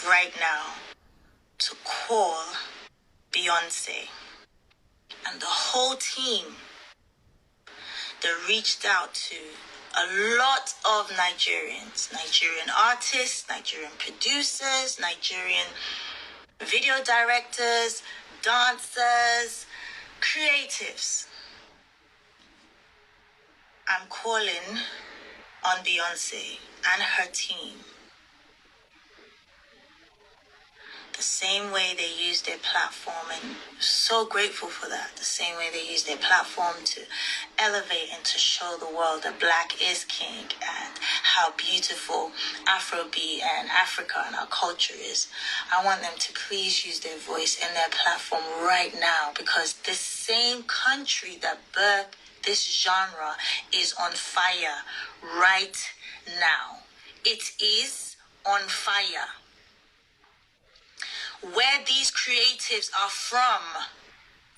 right now to call Beyoncé and the whole team. They reached out to a lot of Nigerians, Nigerian artists, Nigerian producers, Nigerian video directors, dancers, creatives. I'm calling on Beyoncé and her team the same way they use their platform, and so grateful for that. The same way they use their platform to elevate and to show the world that Black is king and how beautiful Afrobeat and Africa and our culture is. I want them to please use their voice and their platform right now, because this same country that birthed this genre is on fire right now. It is on fire. Where these creatives are from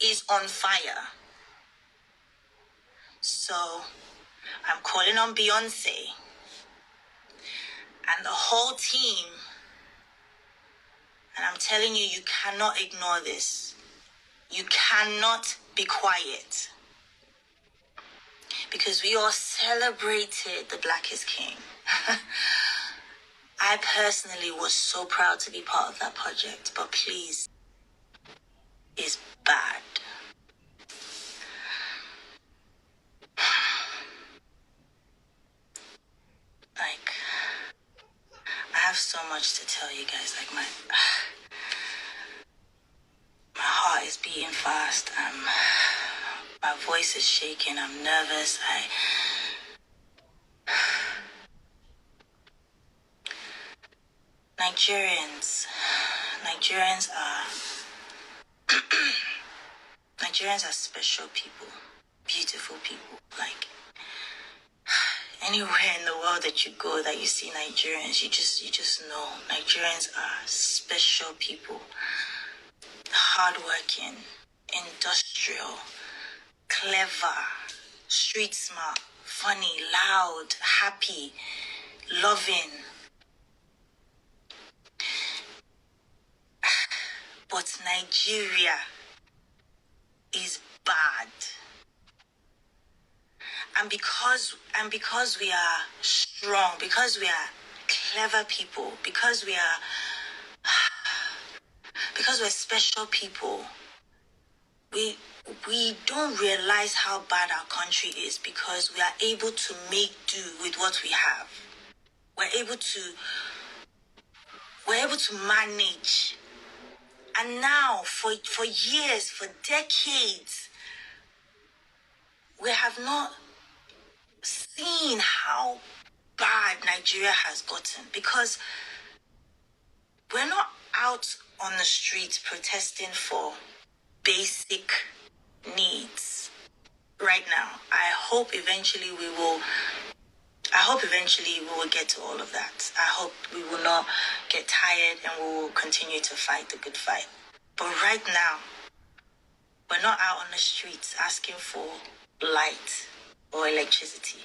is on fire. So I'm calling on Beyoncé and the whole team, and I'm telling you, you cannot ignore this. You cannot be quiet, because we all celebrated the Black is King. I personally was so proud to be part of that project, but please, it's bad. Like, I have so much to tell you guys. Like, my heart is beating fast. My voice is shaking. I'm nervous. Nigerians are special people, beautiful people. Like, anywhere in the world that you go that you see Nigerians, you just know Nigerians are special people. Hardworking, industrial, clever, street smart, funny, loud, happy, loving. But Nigeria is bad. And because we are strong, because we are clever people, because we're special people, we don't realize how bad our country is, because we are able to make do with what we have. We're able to manage. And now, for years, for decades, we have not seen how bad Nigeria has gotten, because we're not out on the streets protesting for basic needs right now. I hope eventually we will get to all of that. I hope we will not get tired and we will continue to fight the good fight. But right now, we're not out on the streets asking for light or electricity.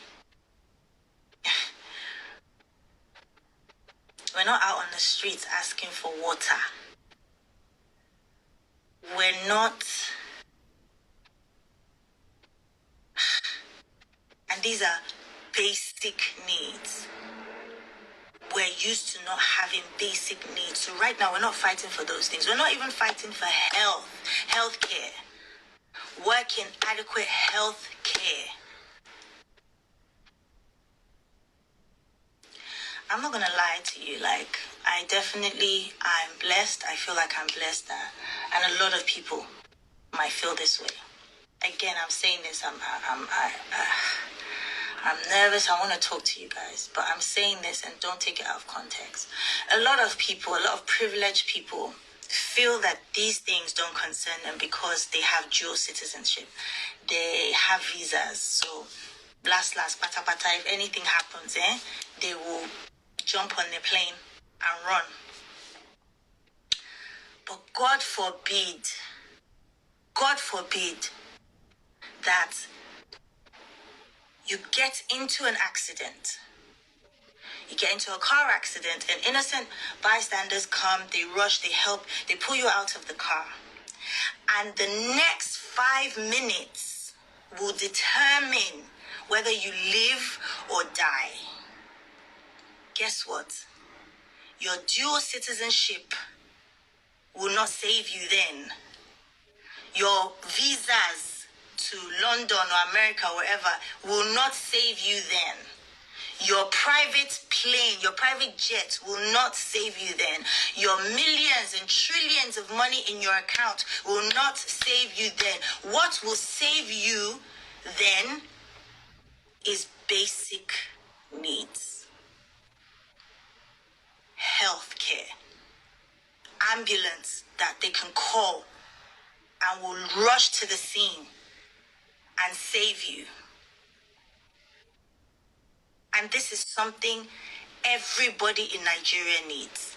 We're not out on the streets asking for water. We're not... And these are basic needs. We're used to not having basic needs. So right now, we're not fighting for those things. We're not even fighting for health care. Working adequate health care. I'm not gonna lie to you. Like, I'm blessed. I feel like I'm blessed, and a lot of people might feel this way. Again, I'm saying this. I'm nervous. I want to talk to you guys, but I'm saying this, and don't take it out of context. A lot of privileged people feel that these things don't concern them because they have dual citizenship. They have visas. So, blast, pata, if anything happens, they will jump on the plane and run. But God forbid that you get into an accident, You get into a car accident, and innocent bystanders come, they rush, they help, they pull you out of the car. And the next 5 minutes will determine whether you live or die. Guess what? Your dual citizenship will not save you then. Your visas to London or America, wherever, will not save you then. Your private plane, your private jet will not save you then. Your millions and trillions of money in your account will not save you then. What will save you then is basic needs. Healthcare. Ambulance that they can call and will rush to the scene and save you. And this is something everybody in Nigeria needs.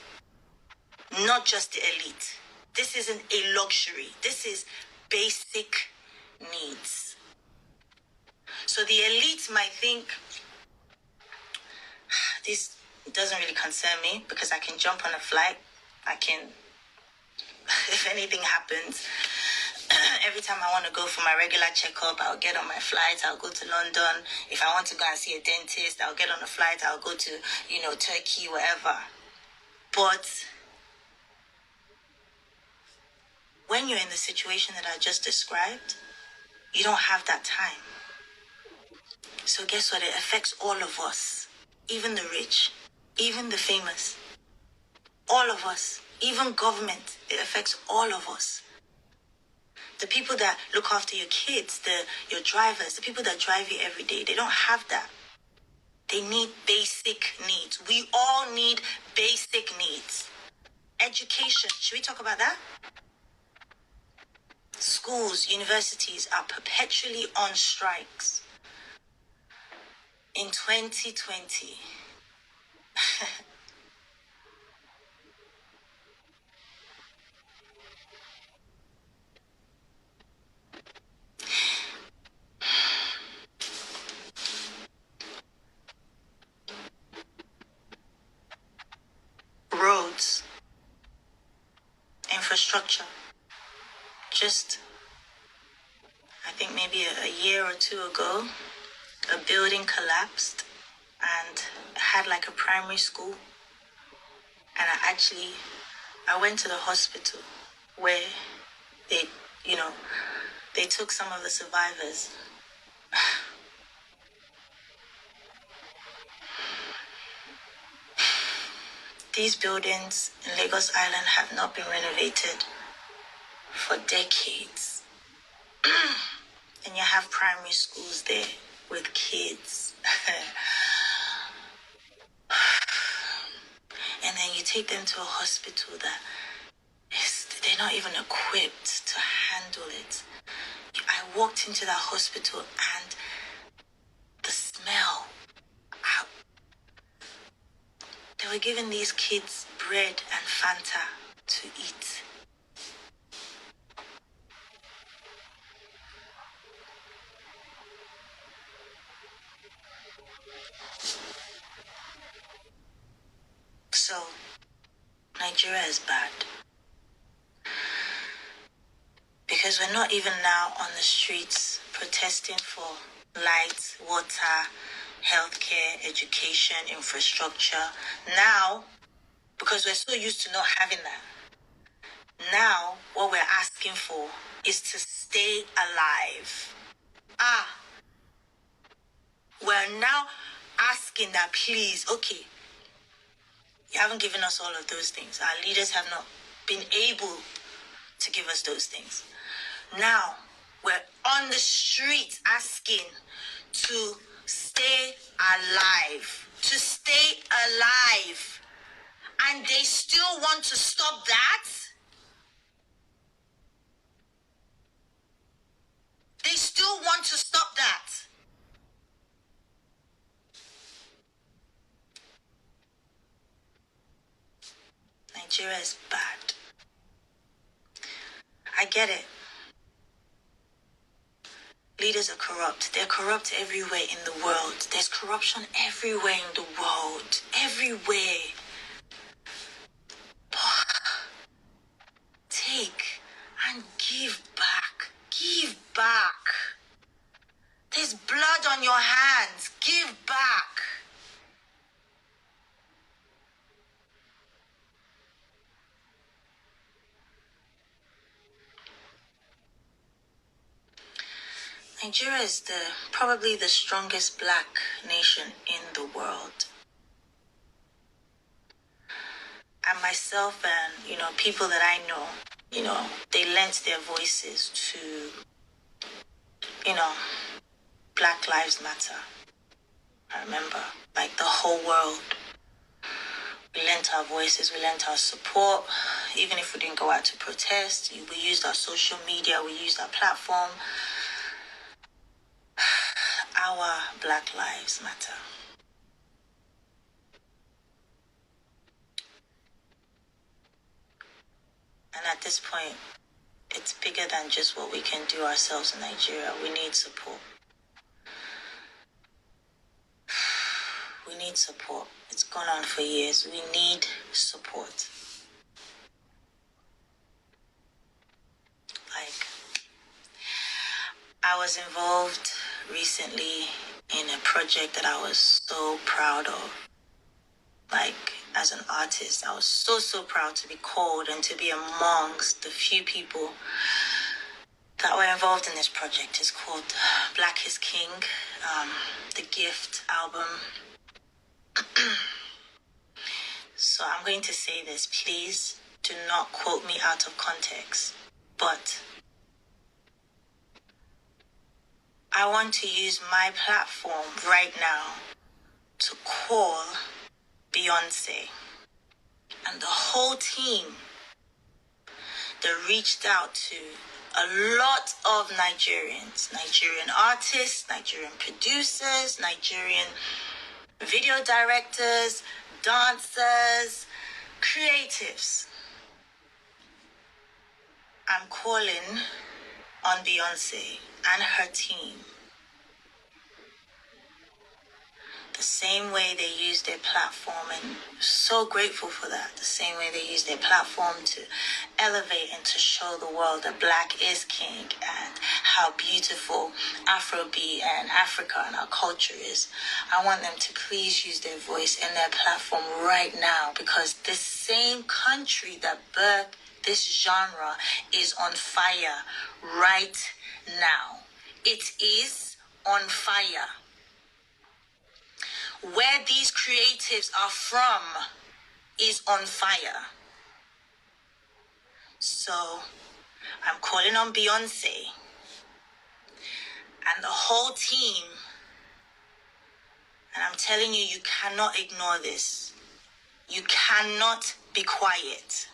Not just the elite. This isn't a luxury. This is basic needs. So the elite might think, this doesn't really concern me because I can jump on a flight. I can, if anything happens, every time I want to go for my regular checkup, I'll get on my flight, I'll go to London. If I want to go and see a dentist, I'll get on a flight, I'll go to, Turkey, wherever. But when you're in the situation that I just described, you don't have that time. So guess what? It affects all of us, even the rich, even the famous, all of us, even government. It affects all of us. The people that look after your kids, your drivers, the people that drive you every day, they don't have that. They need basic needs. We all need basic needs. Education. Should we talk about that? Schools, universities are perpetually on strikes. In 2020, roads, infrastructure, just, I think maybe a year or two ago, a building collapsed and had like a primary school. And I went to the hospital where they took some of the survivors. These buildings in Lagos Island have not been renovated for decades. And you have primary schools there with kids. And then you take them to a hospital they're not even equipped to handle it. I walked into that hospital and the smell. They were giving these kids bread and Fanta to eat. So, Nigeria is bad. Because we're not even now on the streets protesting for light, water, healthcare, education, infrastructure. Now, because we're so used to not having that, now what we're asking for is to stay alive. We're now asking that, please, okay, you haven't given us all of those things. Our leaders have not been able to give us those things. Now, we're on the streets asking to stay alive. To stay alive. And they still want to stop that? They still want to stop that. Nigeria is bad. I get it. Leaders are corrupt. They're corrupt everywhere in the world. There's corruption everywhere in the world. Everywhere. Take and give back. Give back. There's blood on your hands. Give back. Nigeria is probably the strongest black nation in the world. And myself and, people that I know, they lent their voices to, Black Lives Matter. I remember, like the whole world. We lent our voices, we lent our support. Even if we didn't go out to protest, we used our social media, we used our platform. Our Black Lives Matter. And at this point, it's bigger than just what we can do ourselves in Nigeria. We need support. We need support. It's gone on for years. We need support. I was involved recently in a project that I was so proud of. As an artist, I was so proud to be called and to be amongst the few people that were involved in this project. It's called Black is King, the Gift album. So I'm going to say this, please do not quote me out of context, but I want to use my platform right now to call Beyoncé and the whole team that reached out to a lot of Nigerians, Nigerian artists, Nigerian producers, Nigerian video directors, dancers, creatives. I'm calling on Beyoncé and her team the same way they use their platform, and so grateful for that. The same way they use their platform to elevate and to show the world that Black is king and how beautiful Afrobeat and Africa and our culture is. I want them to please use their voice and their platform right now, because this same country that birthed this genre is on fire right now. It is on fire. Where these creatives are from is on fire. So I'm calling on Beyoncé and the whole team, and I'm telling you, you cannot ignore this. You cannot be quiet,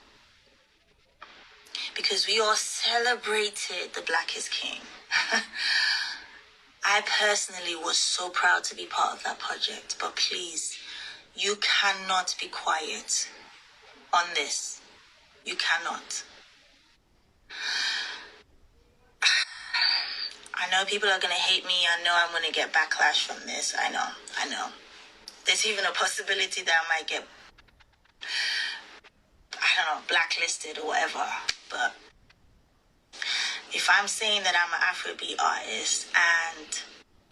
because we all celebrated the Black is King. I personally was so proud to be part of that project, but please, you cannot be quiet on this. You cannot. I know people are going to hate me. I know I'm going to get backlash from this. I know. There's even a possibility that I might get, blacklisted or whatever. But if I'm saying that I'm an Afrobeat artist, and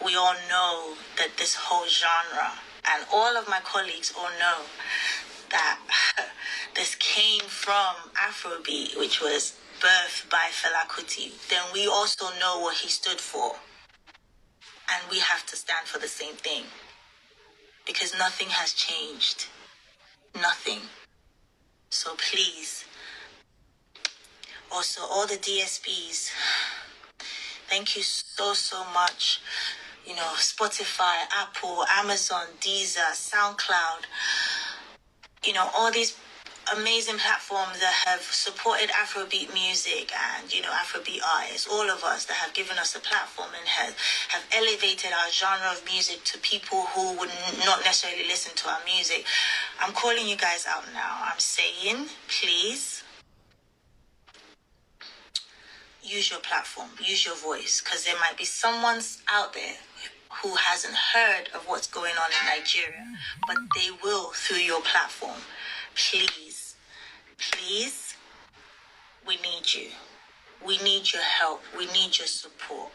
we all know that this whole genre, and all of my colleagues all know that this came from Afrobeat, which was birthed by Fela Kuti, then we also know what he stood for. And we have to stand for the same thing, because nothing has changed. Nothing. So please, also all the DSPs, thank you so much. Spotify, Apple, Amazon, Deezer, SoundCloud, all these amazing platforms that have supported Afrobeat music and, Afrobeat artists, all of us that have given us a platform and have elevated our genre of music to people who would not necessarily listen to our music. I'm calling you guys out now. I'm saying, please, use your platform, use your voice, because there might be someone out there who hasn't heard of what's going on in Nigeria, but they will through your platform. Please, please, we need you. We need your help. We need your support.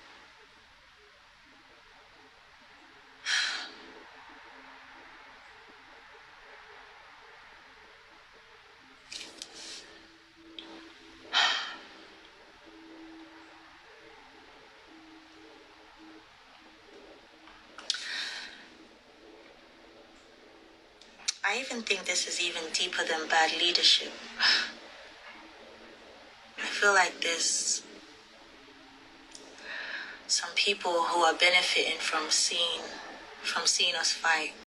I even think this is even deeper than bad leadership. I feel like there's some people who are benefiting from seeing us fight.